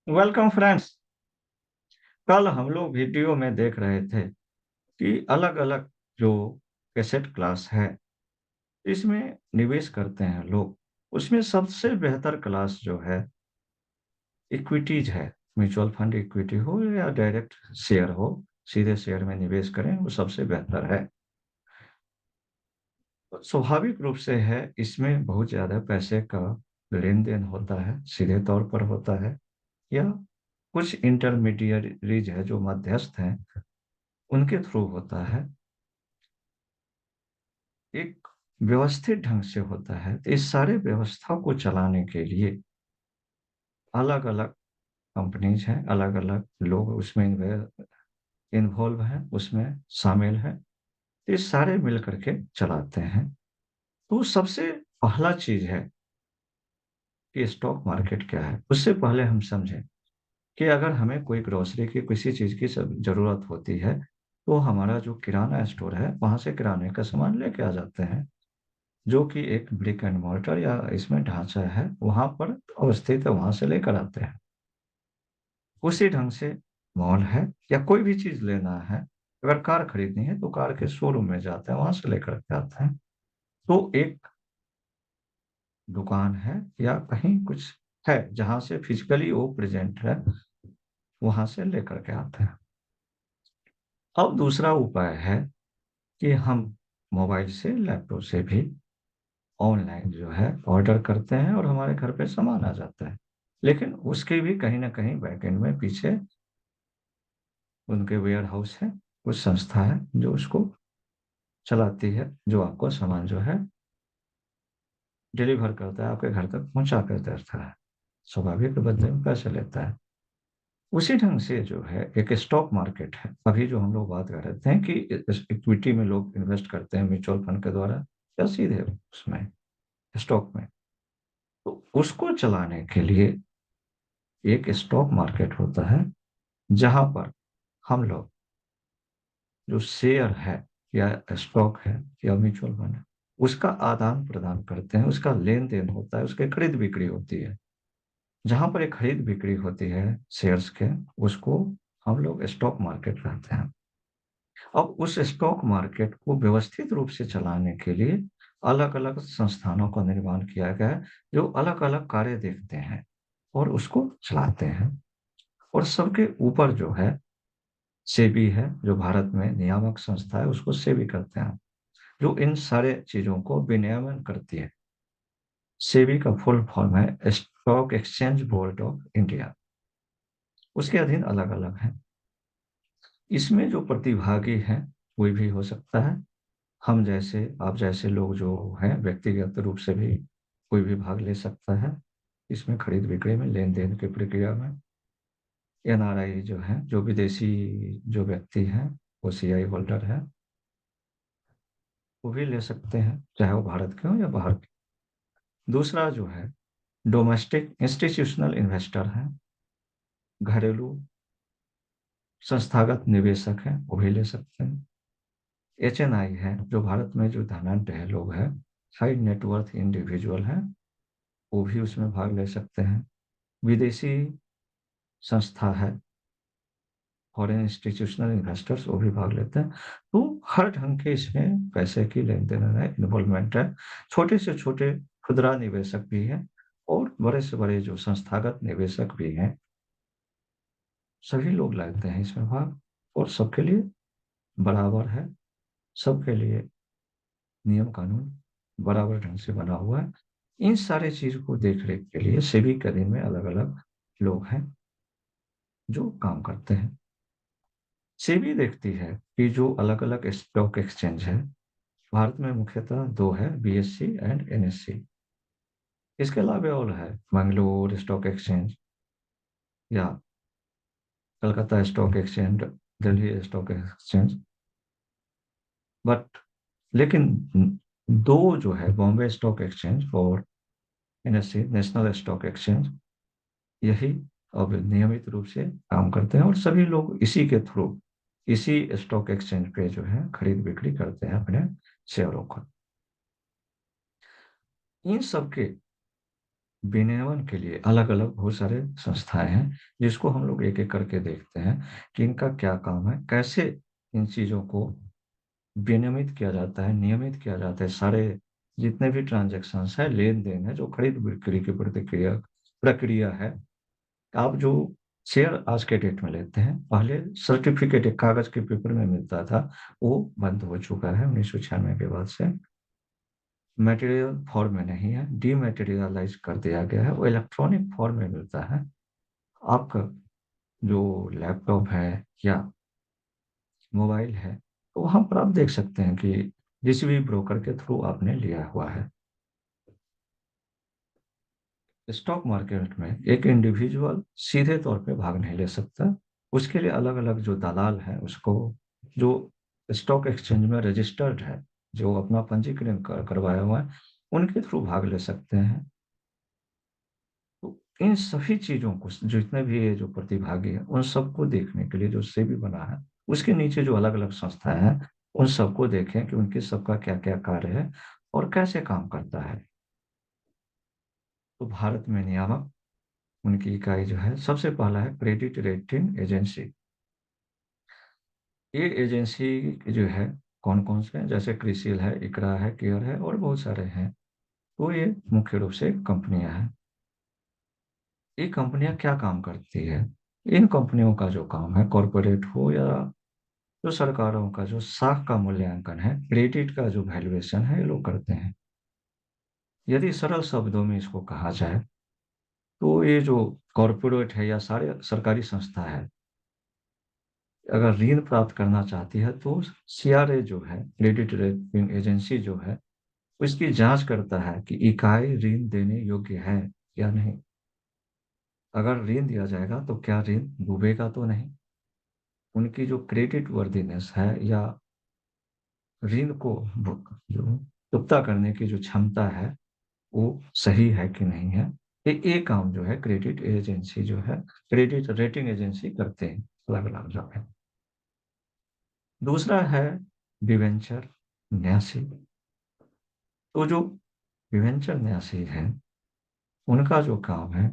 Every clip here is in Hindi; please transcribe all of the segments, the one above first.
Welcome friends. कल हम लोग वीडियो में देख रहे थे कि अलग अलग जो एसेट क्लास है इसमें निवेश करते हैं लोग। उसमें सबसे बेहतर क्लास जो है इक्विटीज है। म्यूचुअल फंड इक्विटी हो या डायरेक्ट शेयर हो, सीधे शेयर में निवेश करें वो सबसे बेहतर है। तो स्वाभाविक रूप से है, इसमें बहुत ज्यादा पैसे का लेन देन होता है, सीधे तौर पर होता है या कुछ इंटरमीडियरीज है जो मध्यस्थ हैं उनके थ्रू होता है। एक व्यवस्थित ढंग से होता है। तो इस सारे व्यवस्था को चलाने के लिए अलग अलग कंपनीज हैं, अलग अलग लोग उसमें इन्वॉल्व हैं, उसमें शामिल हैं। तो ये सारे मिल करके चलाते हैं। तो सबसे पहला चीज है कि स्टॉक मार्केट क्या है। उससे पहले हम समझें कि अगर हमें कोई ग्रोसरी की किसी चीज की जरूरत होती है तो हमारा जो किराना स्टोर है वहां से किराने का सामान लेके आ जाते हैं, जो कि एक ब्रिक एंड मोर्टर या इसमें ढांचा है वहां पर अवस्थित है, वहां से लेकर आते हैं। उसी ढंग से मॉल है या कोई भी चीज लेना है, अगर कार खरीदनी है तो कार के शोरूम में जाते हैं, वहां से लेकर के आते हैं। तो एक दुकान है या कहीं कुछ है जहां से फिजिकली वो प्रेजेंट है, वहां से लेकर के आते हैं। अब दूसरा उपाय है कि हम मोबाइल से, लैपटॉप से भी ऑनलाइन जो है ऑर्डर करते हैं और हमारे घर पे सामान आ जाता है। लेकिन उसके भी कहीं ना कहीं बैकएंड में पीछे उनके वेयर हाउस है, कुछ संस्था है जो उसको चलाती है, जो आपको सामान जो है डिलीवर करता है, आपके घर तक पहुंचा कर देता है। स्वाभाविक बदले में पैसे लेता है। उसी ढंग से जो है एक स्टॉक मार्केट है। अभी जो हम लोग बात कर रहे थे कि इक्विटी में लोग इन्वेस्ट करते हैं म्यूचुअल फंड के द्वारा या सीधे उसमें स्टॉक में। तो उसको चलाने के लिए एक स्टॉक मार्केट होता है जहां पर हम लोग जो शेयर है या स्टॉक है या म्यूचुअल फंड है उसका आदान प्रदान करते हैं, उसका लेन देन होता है, उसकी खरीद बिक्री होती है। जहां पर एक खरीद बिक्री होती है शेयर्स के, उसको हम लोग स्टॉक मार्केट कहते हैं। अब उस स्टॉक मार्केट को व्यवस्थित रूप से चलाने के लिए अलग अलग संस्थानों का निर्माण किया गया है, जो अलग अलग कार्य देखते हैं और उसको चलाते हैं। और सबके ऊपर जो है सेबी है, जो भारत में नियामक संस्था है, उसको सेबी करते हैं, जो इन सारे चीजों को विनियमन करती है। सेबी का फुल फॉर्म है stock exchange board of India. उसके अधीन अलग अलग है। इसमें जो प्रतिभागी हैं कोई भी हो सकता है। हम जैसे, आप जैसे लोग जो हैं व्यक्तिगत रूप से भी कोई भी भाग ले सकता है इसमें, खरीद बिक्री में, लेन देन की प्रक्रिया में। एनआरआई जो है, जो विदेशी जो व्यक्ति हैं, वो सीआई होल्डर है, वो भी ले सकते हैं, चाहे वो भारत के हो या बाहर के। दूसरा जो है डोमेस्टिक इंस्टीट्यूशनल इन्वेस्टर हैं, घरेलू संस्थागत निवेशक हैं, वो भी ले सकते हैं। एचएनआई है, जो भारत में जो धनाढ्य है लोग हैं, हाई नेटवर्थ इंडिविजुअल हैं, वो भी उसमें भाग ले सकते हैं। विदेशी संस्था है, फॉरेन इंस्टीट्यूशनल इन्वेस्टर्स, वो भी भाग लेते हैं। तो हर ढंग के इसमें पैसे की लेन देन है, इन्वॉल्वमेंट है। छोटे से छोटे खुदरा निवेशक भी हैं और बड़े से बड़े जो संस्थागत निवेशक भी हैं, सभी लोग लेते हैं इसमें भाग। और सबके लिए बराबर है, सबके लिए नियम कानून बराबर ढंग से बना हुआ है। इन सारे चीज को देख रेख के लिए सेबी के अधीन में अलग अलग लोग हैं जो काम करते हैं। सेबी देखती है कि जो अलग अलग स्टॉक एक्सचेंज है, भारत में मुख्यतः दो है, बीएससी एंड एनएससी। इसके अलावा और है मंगलोर स्टॉक एक्सचेंज या Calcutta stock exchange, Delhi stock exchange. But लेकिन दो जो है, बॉम्बे स्टॉक एक्सचेंज और एनएससी, नेशनल स्टॉक एक्सचेंज, यही अब नियमित रूप से काम करते हैं और सभी लोग इसी के थ्रू, इसी स्टॉक एक्सचेंज पे जो है खरीद बिक्री करते हैं अपने शेयरों का। इन सब के विनियमन के लिए अलग अलग बहुत सारे संस्थाएं हैं, जिसको हम लोग एक एक करके देखते हैं कि इनका क्या काम है, कैसे इन चीज़ों को विनियमित किया जाता है, नियमित किया जाता है। सारे जितने भी ट्रांजैक्शंस है, लेन देन है, जो खरीद बिक्री की प्रतिक्रिया प्रक्रिया है, आप जो शेयर आज के डेट में लेते हैं, पहले सर्टिफिकेट एक कागज के पेपर में मिलता था, वो बंद हो चुका है 1996 के बाद से। मटेरियल फॉर्म में नहीं है, डीमटेरियलाइज कर दिया गया है, वो इलेक्ट्रॉनिक फॉर्म में मिलता है। आपका जो लैपटॉप है या मोबाइल है, तो वहां पर आप देख सकते हैं कि जिस भी ब्रोकर के थ्रू आपने लिया हुआ है। स्टॉक मार्केट में एक इंडिविजुअल सीधे तौर पे भाग नहीं ले सकता। उसके लिए अलग अलग जो दलाल है, उसको जो स्टॉक एक्सचेंज में रजिस्टर्ड है, जो अपना पंजीकरण करवाया हुआ है, उनके थ्रू भाग ले सकते हैं। तो इन सभी चीजों को, जितने भी ये जो प्रतिभागी है, उन सबको देखने के लिए जो सेबी बना है, उसके नीचे जो अलग अलग संस्थाएं हैं, उन सबको देखें कि उनके सबका क्या क्या कार्य है और कैसे काम करता है। तो भारत में नियामक, उनकी इकाई जो है, सबसे पहला है क्रेडिट रेटिंग एजेंसी। ये एजेंसी जो है, कौन कौन से हैं, जैसे क्रिसिल है, इकरा है, केयर है, और बहुत सारे हैं। तो ये मुख्य रूप से कंपनियां हैं। ये कंपनियां क्या काम करती है? इन कंपनियों का जो काम है, कॉरपोरेट हो या जो सरकारों का जो साख का मूल्यांकन है, क्रेडिट का जो वैल्यूएशन है, ये लोग करते हैं। यदि सरल शब्दों में इसको कहा जाए, तो ये जो कॉरपोरेट है या सारे सरकारी संस्था है, अगर ऋण प्राप्त करना चाहती है, तो सीआरए जो है, क्रेडिट रेटिंग एजेंसी जो है, उसकी जांच करता है कि इकाई ऋण देने योग्य है या नहीं। अगर ऋण दिया जाएगा तो क्या ऋण डूबेगा तो नहीं, उनकी जो क्रेडिट वर्दीनेस है या ऋण को जो चुकता करने की जो क्षमता है, वो सही है कि नहीं है। ये काम जो है क्रेडिट एजेंसी जो है, क्रेडिट रेटिंग एजेंसी करते हैं, अलग अलग जो है। दूसरा है डिवेंचर न्यासी। तो जो डिवेंचर न्यासी है, उनका जो काम है,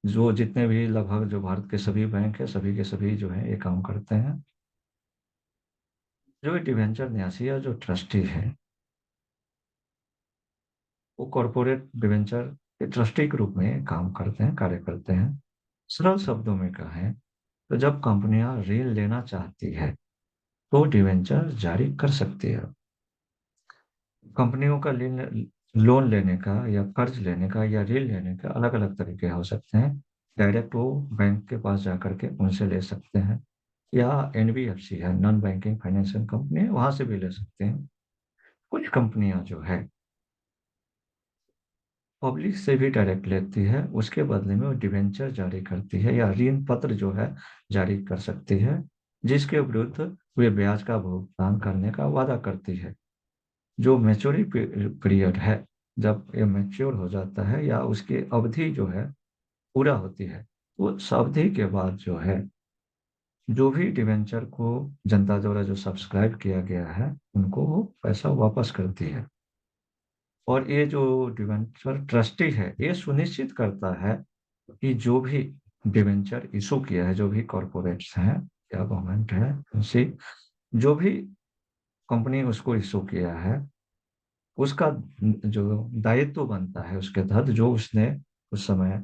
जो जितने भी लगभग जो भारत के सभी बैंक है, सभी के सभी जो है ये काम करते हैं। जो डिवेंचर न्यासी या जो ट्रस्टी है, वो कॉरपोरेट डिवेंचर के ट्रस्टी के रूप में काम करते हैं, कार्य करते हैं। सरल शब्दों में कहें तो जब कंपनियां ऋण लेना चाहती है, तो डिवेंचर जारी कर सकती है। कंपनियों का लोन लेने का या कर्ज लेने का या ऋण लेने का अलग अलग तरीके हो सकते हैं। डायरेक्ट वो बैंक के पास जाकर के उनसे ले सकते हैं, या एनबीएफसी है, नॉन बैंकिंग फाइनेंशियल कंपनी है, वहां से भी ले सकते हैं। कुछ कंपनियां जो है पब्लिक से भी डायरेक्ट लेती है, उसके बदले में वो डिवेंचर जारी करती है या ऋण पत्र जो है जारी कर सकती है, जिसके विरुद्ध वे ब्याज का भुगतान करने का वादा करती है। जो मैच्योरिटी पीरियड है, जब ये मैच्योर हो जाता है या उसकी अवधि जो है पूरा होती है, तो उस अवधि के बाद जो है, जो भी डिवेंचर को जनता द्वारा जो सब्सक्राइब किया गया है, उनको वो पैसा वापस करती है। और ये जो डिवेंचर ट्रस्टी है, ये सुनिश्चित करता है कि जो भी डिवेंचर इशू किया है, जो भी कॉरपोरेट्स हैं या गवर्नमेंट है, उनसे जो भी कंपनी उसको इशू किया है, उसका जो दायित्व बनता है, उसके तहत जो उसने उस समय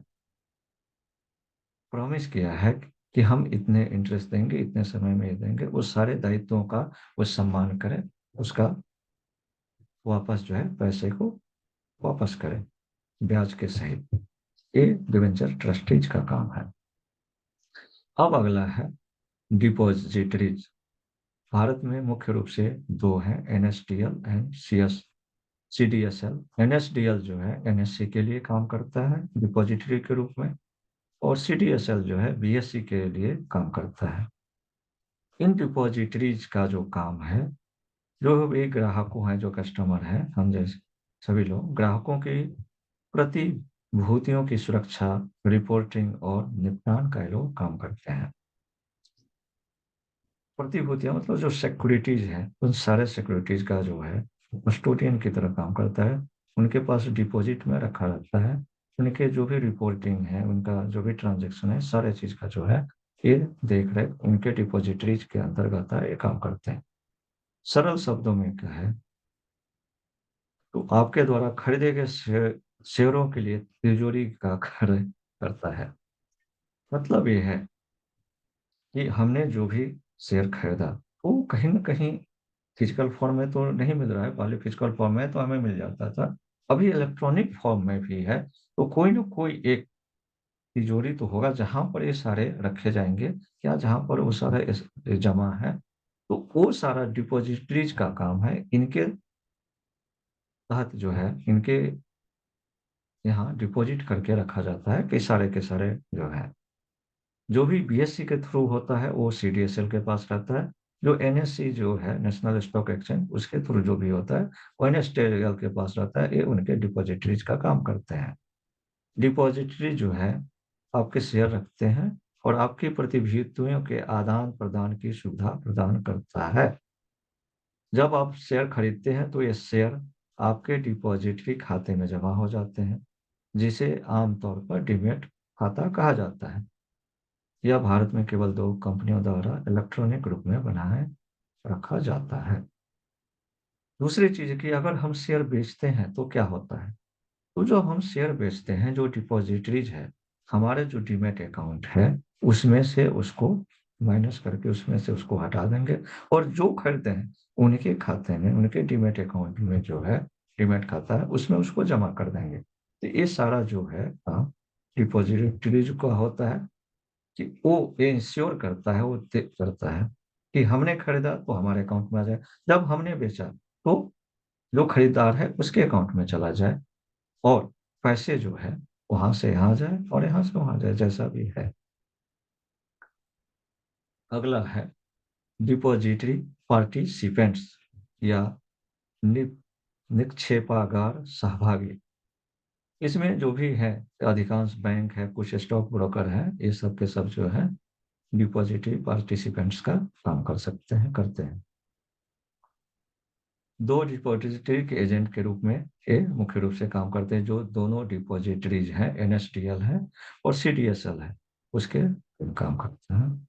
प्रॉमिस किया है कि हम इतने इंटरेस्ट देंगे, इतने समय में ये देंगे, उस सारे दायित्वों का वो सम्मान करें, उसका वापस जो है पैसे को वापस करें ब्याज के सहित। ये डिवेंचर ट्रस्टीज का काम है। अब अगला है डिपॉजिटरीज। भारत में मुख्य रूप से दो हैं, एनएसडीएल एंड सीडीएसएल। एनएसडीएल जो है एनएससी के लिए काम करता है डिपॉजिटरी के रूप में, और सीडीएसएल जो है बीएससी के लिए काम करता है। इन डिपॉजिटरीज का जो काम है, जो भी ग्राहकों हैं, जो कस्टमर हैं, हम जैसे सभी लोग ग्राहकों की प्रतिभूतियों की सुरक्षा, रिपोर्टिंग और निपटान का ये लोग काम करते हैं। प्रतिभूतियां मतलब जो सिक्योरिटीज है, उन सारे सिक्योरिटीज का जो है कस्टोडियन की तरह काम करता है। उनके पास डिपॉजिट में रखा रहता है। उनके जो भी रिपोर्टिंग है, उनका जो भी ट्रांजेक्शन है, सारे चीज का जो है ये देख रेख उनके डिपॉजिटरीज के अंतर्गत है, ये काम करते हैं। सरल शब्दों में क्या है, तो आपके द्वारा खरीदे गए शेयरों के लिए तिजोरी का कार्य करता है। मतलब ये है कि हमने जो भी शेयर खरीदा, वो कहीं ना कहीं फिजिकल फॉर्म में तो नहीं मिल रहा है, पहले फिजिकल फॉर्म में तो हमें मिल जाता था, अभी इलेक्ट्रॉनिक फॉर्म में भी है। तो कोई ना कोई एक तिजोरी तो होगा जहां पर ये सारे रखे जाएंगे, क्या जहां पर वो सारा जमा है। तो वो सारा डिपॉजिटरीज का काम है, इनके तहत जो है इनके यहाँ डिपॉजिट करके रखा जाता है कि सारे के सारे जो है, जो भी बीएससी के थ्रू होता है वो सीडीएसएल के पास रहता है। जो एनएससी जो है, नेशनल स्टॉक एक्सचेंज, उसके थ्रू जो भी होता है वो एनएसटीएल के पास रहता है, ये उनके डिपॉजिटरीज का काम करते हैं। डिपॉजिटरी जो है आपके शेयर रखते हैं और आपकी प्रतिभूतियों के आदान प्रदान की सुविधा प्रदान करता है। जब आप शेयर खरीदते हैं तो ये शेयर आपके डिपॉजिटरी खाते में जमा हो जाते हैं, जिसे आमतौर पर डीमैट खाता कहा जाता है। यह भारत में केवल दो कंपनियों द्वारा इलेक्ट्रॉनिक रूप में बनाए रखा जाता है। दूसरी चीज है कि अगर हम शेयर बेचते हैं तो क्या होता है। तो जो हम शेयर बेचते हैं, जो डिपॉजिटरीज है, हमारे जो डीमैट अकाउंट है उसमें से उसको माइनस करके उसमें से उसको हटा देंगे, और जो खरीदते हैं उनके खाते में, उनके डीमैट अकाउंट में जो है डीमैट खाता है उसमें उसको जमा कर देंगे। तो ये सारा जो है काम डिपॉजिटरीज का होता है, कि वो इंश्योर करता है, वो तय करता है कि हमने खरीदा तो हमारे अकाउंट में आ जाए, जब हमने बेचा तो जो खरीदार है उसके अकाउंट में चला जाए, और पैसे जो है वहां से यहाँ जाए और यहाँ से वहां जाए, जैसा भी है। अगला है डिपॉजिटरी पार्टिसिपेंट्स या नि- निक्षेपागार सहभागी। इसमें जो भी है, अधिकांश बैंक है, कुछ स्टॉक ब्रोकर है, ये सब के सब जो है डिपॉजिटरी पार्टिसिपेंट्स का काम कर सकते हैं, करते हैं। दो डिपॉजिटरी के एजेंट के रूप में ये मुख्य रूप से काम करते हैं, जो दोनों डिपॉजिटरीज हैं, एनएसडीएल है और सीडीएसएल है, उसके काम करते हैं।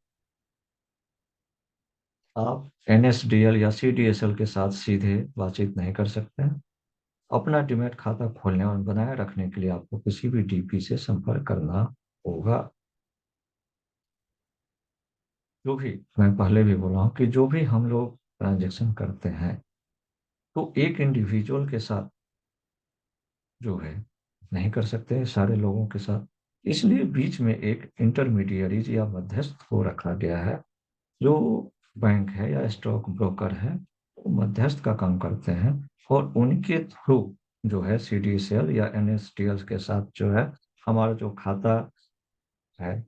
आप एनएसडीएल या सीडीएसएल के साथ सीधे बातचीत नहीं कर सकते हैं। अपना डीमैट खाता खोलने और बनाए रखने के लिए आपको किसी भी डीपी से संपर्क करना होगा। जो भी मैं पहले भी बोला हूँ कि जो भी हम लोग ट्रांजेक्शन करते हैं, तो एक इंडिविजुअल के साथ जो है नहीं कर सकते हैं, सारे लोगों के साथ। इसलिए बीच में एक इंटरमीडियरीज या मध्यस्थ को रखा गया है, जो बैंक है या स्टॉक ब्रोकर है, वो मध्यस्थ का काम करते हैं, और उनके थ्रू जो है सीडीएसएल या एनएसटीएल के साथ जो है हमारा जो खाता है,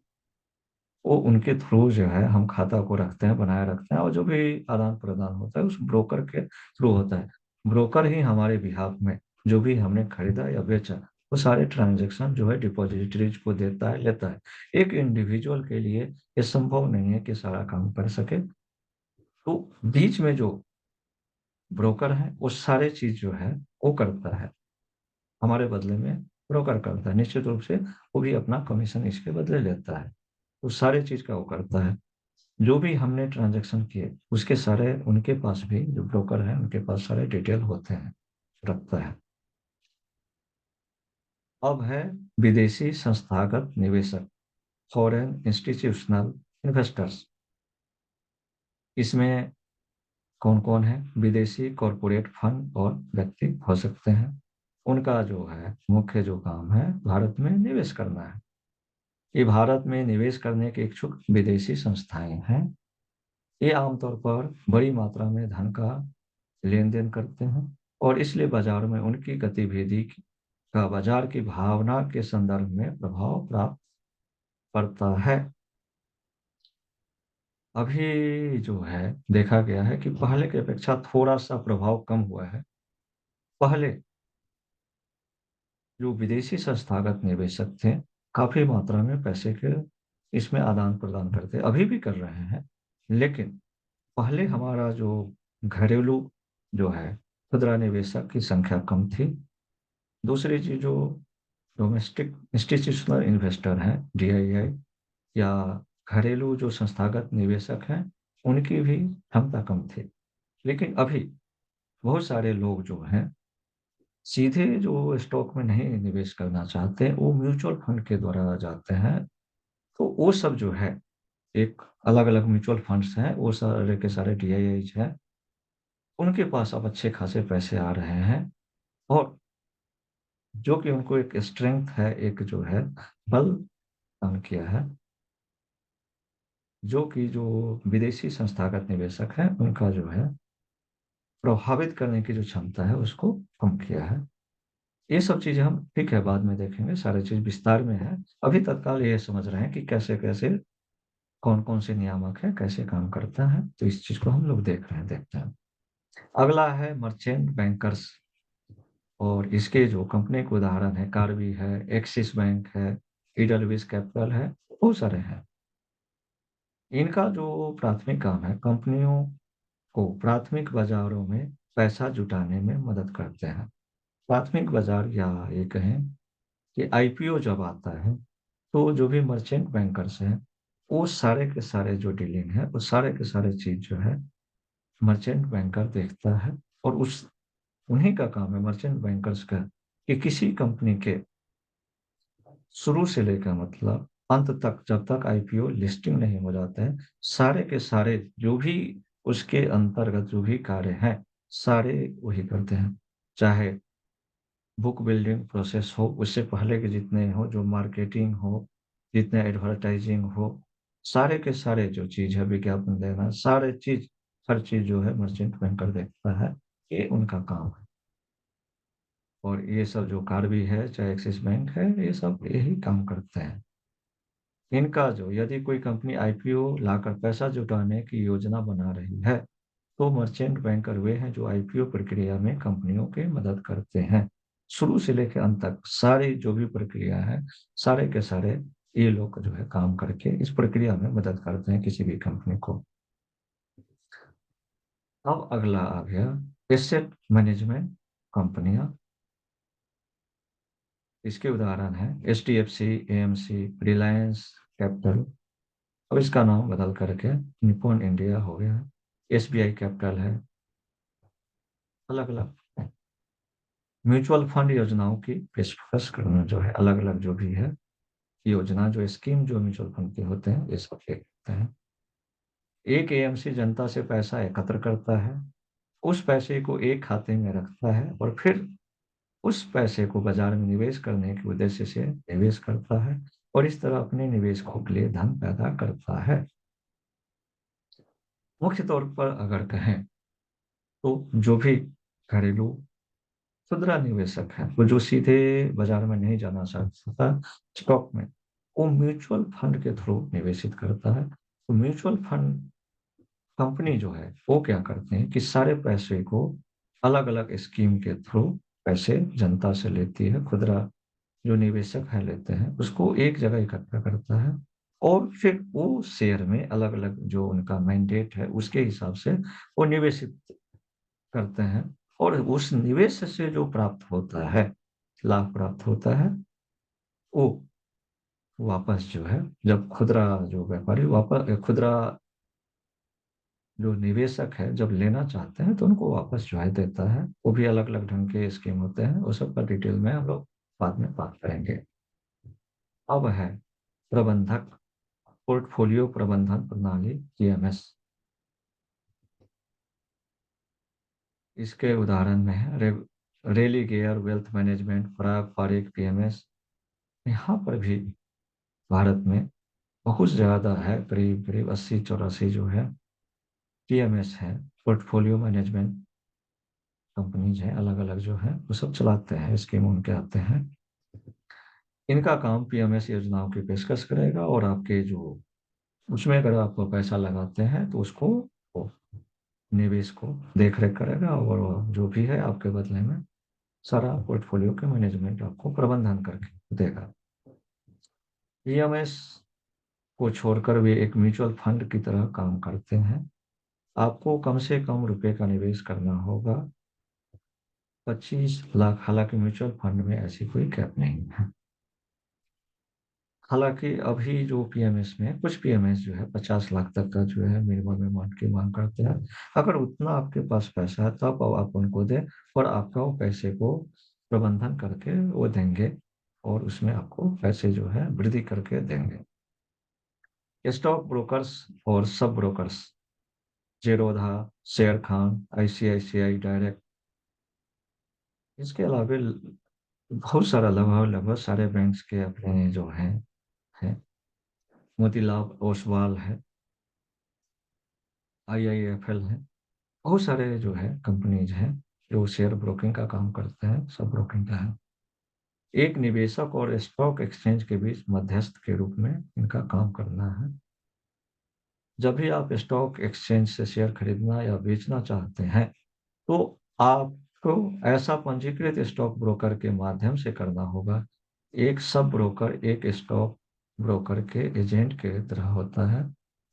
वो उनके थ्रू जो है हम खाता को रखते हैं, बनाए रखते हैं, और जो भी आदान प्रदान होता है उस ब्रोकर के थ्रू होता है। ब्रोकर ही हमारे बिहाफ में जो भी हमने खरीदा या बेचा, वो सारे ट्रांजेक्शन जो है डिपॉजिटरीज को देता है, लेता है। एक इंडिविजुअल के लिए ये संभव नहीं है कि सारा काम कर सके, तो बीच में जो ब्रोकर है वो सारे चीज जो है वो करता है, हमारे बदले में ब्रोकर करता है। निश्चित रूप से वो भी अपना कमीशन इसके बदले लेता है, तो सारे चीज का वो करता है। जो भी हमने ट्रांजैक्शन किए उसके सारे उनके पास भी, जो ब्रोकर है उनके पास सारे डिटेल होते हैं, रखता है। अब है विदेशी संस्थागत निवेशक, फॉरेन इंस्टीट्यूशनल इन्वेस्टर्स। इसमें कौन कौन है, विदेशी कॉरपोरेट फंड और व्यक्ति हो सकते हैं। उनका जो है मुख्य जो काम है भारत में निवेश करना है। ये भारत में निवेश करने के इच्छुक विदेशी संस्थाएं हैं। ये आमतौर पर बड़ी मात्रा में धन का लेन देन करते हैं, और इसलिए बाजार में उनकी गतिविधि का बाजार की भावना के संदर्भ में प्रभाव प्राप्त पड़ता है। अभी जो है देखा गया है कि पहले की अपेक्षा थोड़ा सा प्रभाव कम हुआ है। पहले जो विदेशी संस्थागत निवेशक थे काफी मात्रा में पैसे के इसमें आदान प्रदान करते, अभी भी कर रहे हैं, लेकिन पहले हमारा जो घरेलू जो है खुदरा निवेशक की संख्या कम थी, दूसरी चीज जो डोमेस्टिक इंस्टीट्यूशनल इन्वेस्टर हैं, डीआईआई, या घरेलू जो संस्थागत निवेशक हैं, उनकी भी क्षमता कम थी। लेकिन अभी बहुत सारे लोग जो हैं सीधे जो स्टॉक में नहीं निवेश करना चाहते, वो म्यूचुअल फंड के द्वारा जाते हैं। तो वो सब जो है, एक अलग अलग म्यूचुअल फंड्स हैं, वो सारे के सारे डीआईआई हैं, उनके पास अब अच्छे खासे पैसे आ रहे हैं। और जो कि उनको एक स्ट्रेंथ है, एक जो है बल प्रदान किया है, जो कि जो विदेशी संस्थागत निवेशक हैं उनका जो है प्रभावित करने की जो क्षमता है उसको कम किया है। ये सब चीजें हम ठीक है बाद में देखेंगे, सारी चीज विस्तार में है। अभी तत्काल ये समझ रहे हैं कि कैसे कैसे कौन कौन से नियामक है, कैसे काम करता है, तो इस चीज को हम लोग देख रहे हैं, देखते हैं। अगला है मर्चेंट बैंकर्स। और इसके जो कंपनी के उदाहरण है, कार्बी है, एक्सिस बैंक है, इडलविस कैपिटल है, बहुत सारे हैं। इनका जो प्राथमिक काम है, कंपनियों को प्राथमिक बाजारों में पैसा जुटाने में मदद करते हैं। प्राथमिक बाजार, या ये कहें कि आईपीओ जब आता है, तो जो भी मर्चेंट बैंकर्स हैं, वो सारे के सारे जो डीलिंग है, वो सारे के सारे चीज जो है मर्चेंट बैंकर देखता है। और उस उन्हीं का काम है, मर्चेंट बैंकर्स का, कि किसी कंपनी के शुरू से लेकर मतलब अंत तक, जब तक आईपीओ लिस्टिंग नहीं हो जाते हैं, सारे के सारे जो भी उसके अंतर्गत जो भी कार्य हैं, सारे वही करते हैं। चाहे बुक बिल्डिंग प्रोसेस हो, उससे पहले के जितने हो, जो मार्केटिंग हो, जितने एडवर्टाइजिंग हो, सारे के सारे जो चीज है, विज्ञापन देना, सारे चीज, हर चीज जो है मर्चेंट बैंकर देखता है। ये उनका काम है। और ये सब जो कार्बी है, चाहे एक्सिस बैंक है, ये सब यही काम करते हैं। इनका जो, यदि कोई कंपनी आईपीओ लाकर पैसा जुटाने की योजना बना रही है, तो मर्चेंट बैंकर वे हैं जो आईपीओ प्रक्रिया में कंपनियों के मदद करते हैं। शुरू से लेकर अंत तक सारी जो भी प्रक्रिया है, सारे के सारे ये लोग जो है काम करके इस प्रक्रिया में मदद करते हैं किसी भी कंपनी को। अब अगला आ गया एसेट मैनेजमेंट कंपनियां। इसके उदाहरण हैं H D F C, AMC, Reliance Capital. अब इसका नाम बदल करके निप्पॉन इंडिया हो गया। एसबीआई कैपिटल है। अलग अलग म्यूचुअल फंड योजनाओं की पेशकश करना जो है, अलग अलग जो भी है योजना, जो स्कीम जो म्यूचुअल फंड के होते हैं, ये सब देखते हैं। एक एएमसी जनता से पैसा एकत्र करता है, उस पैसे को एक खाते में रखता है, और फिर उस पैसे को बाजार में निवेश करने के उद्देश्य से निवेश करता है, और इस तरह अपने निवेशकों के लिए धन पैदा करता है। मुख्य तौर पर अगर कहें, तो जो भी घरेलू खुदरा निवेशक है, वो जो सीधे बाजार में नहीं जाना चाहता स्टॉक में, वो म्यूचुअल फंड के थ्रू निवेशित करता है। तो म्यूचुअल फंड कंपनी जो है वो क्या करते हैं कि सारे पैसे को अलग अलग स्कीम के थ्रू पैसे जनता से लेती है, खुदरा जो निवेशक है लेते हैं, उसको एक जगह इकट्ठा करता है, और फिर वो शेयर में अलग अलग जो उनका मैंडेट है उसके हिसाब से वो निवेशित करते हैं। और उस निवेश से जो प्राप्त होता है, लाभ प्राप्त होता है, वो वापस जो है, जब खुदरा जो व्यापारी वापस, खुदरा जो निवेशक है जब लेना चाहते हैं, तो उनको वापस जो है देता है। वो भी अलग अलग ढंग के स्कीम होते हैं, वो सब का डिटेल में हम लोग बाद में बात करेंगे। अब है प्रबंधक पोर्टफोलियो प्रबंधन प्रणाली, पीएमएस। इसके उदाहरण में है रेली गेयर वेल्थ मैनेजमेंट, पराग पारिक पीएमएस। यहाँ पर भी भारत में बहुत ज्यादा है, करीब करीब 80 84 जो है पीएमएस है, पोर्टफोलियो मैनेजमेंट कंपनीज हैं, अलग अलग जो है वो सब चलाते हैं, स्कीम उनके आते हैं। इनका काम पीएमएस योजनाओं की पेशकश करेगा, और आपके जो उसमें अगर आप पैसा लगाते हैं, तो उसको वो निवेश को देख रेख करेगा, और जो भी है आपके बदले में सारा पोर्टफोलियो के मैनेजमेंट आपको प्रबंधन करके देगा। पीएमएस को छोड़कर वे एक म्यूचुअल फंड की तरह काम करते हैं। आपको कम से कम रुपए का निवेश करना होगा, 25 लाख, हालांकि म्यूचुअल फंड में ऐसी कोई कैप नहीं है। हालांकि अभी जो पीएमएस में है, कुछ पीएमएस जो है 50 लाख तक का जो है मिनिमम अमाउंट की मांग करते हैं। अगर उतना आपके पास पैसा है तब आप उनको दें, और आपका वो पैसे को प्रबंधन करके वो देंगे, और उसमें आपको पैसे जो है वृद्धि करके देंगे। स्टॉक ब्रोकर्स और सब ब्रोकर्स, जेरोधा, शेर खान, आईसीआईसीआई डायरेक्ट, इसके अलावा बहुत सारा लगभग लगभग सारे बैंक्स के अपने जो हैं, मोतीलाल ओसवाल है, आईआईएफएल है, बहुत सारे जो है कंपनीज हैं जो शेयर ब्रोकिंग का काम करते हैं, सब ब्रोकिंग का है। एक निवेशक और स्टॉक एक्सचेंज के बीच मध्यस्थ के रूप में इनका काम करना है। जब भी आप स्टॉक एक्सचेंज से शेयर खरीदना या बेचना चाहते हैं, तो आपको ऐसा पंजीकृत स्टॉक ब्रोकर के माध्यम से करना होगा। एक सब ब्रोकर एक स्टॉक ब्रोकर के एजेंट के तरह होता है,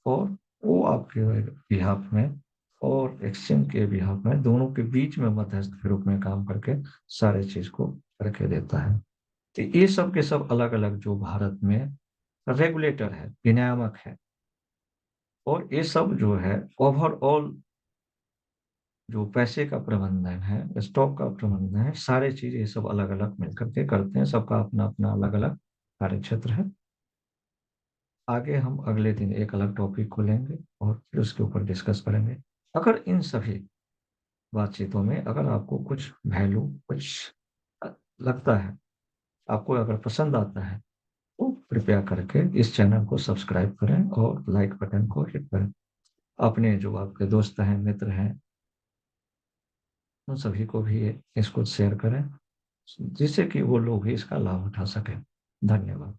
और वो आपके बिहाफ में और एक्सचेंज के बिहाफ में, दोनों के बीच में मध्यस्थ के रूप में काम करके सारे चीज को करके देता है। तो ये सब के सब अलग अलग जो भारत में रेगुलेटर है, विनियामक है, और ये सब जो है ओवरऑल जो पैसे का प्रबंधन है, स्टॉक का प्रबंधन है, सारे चीज ये सब अलग अलग मिलकर के करते हैं। सबका अपना अपना अलग अलग कार्य क्षेत्र है। आगे हम अगले दिन एक अलग टॉपिक को लेंगे और फिर उसके ऊपर डिस्कस करेंगे। अगर इन सभी बातचीतों में अगर आपको कुछ वैल्यू, कुछ लगता है, आपको अगर पसंद आता है, तो कृपया करके इस चैनल को सब्सक्राइब करें और लाइक बटन को हिट करें। अपने जो आपके दोस्त हैं, मित्र हैं, उन सभी को भी इसको शेयर करें, जिससे कि वो लोग भी इसका लाभ उठा सकें। धन्यवाद।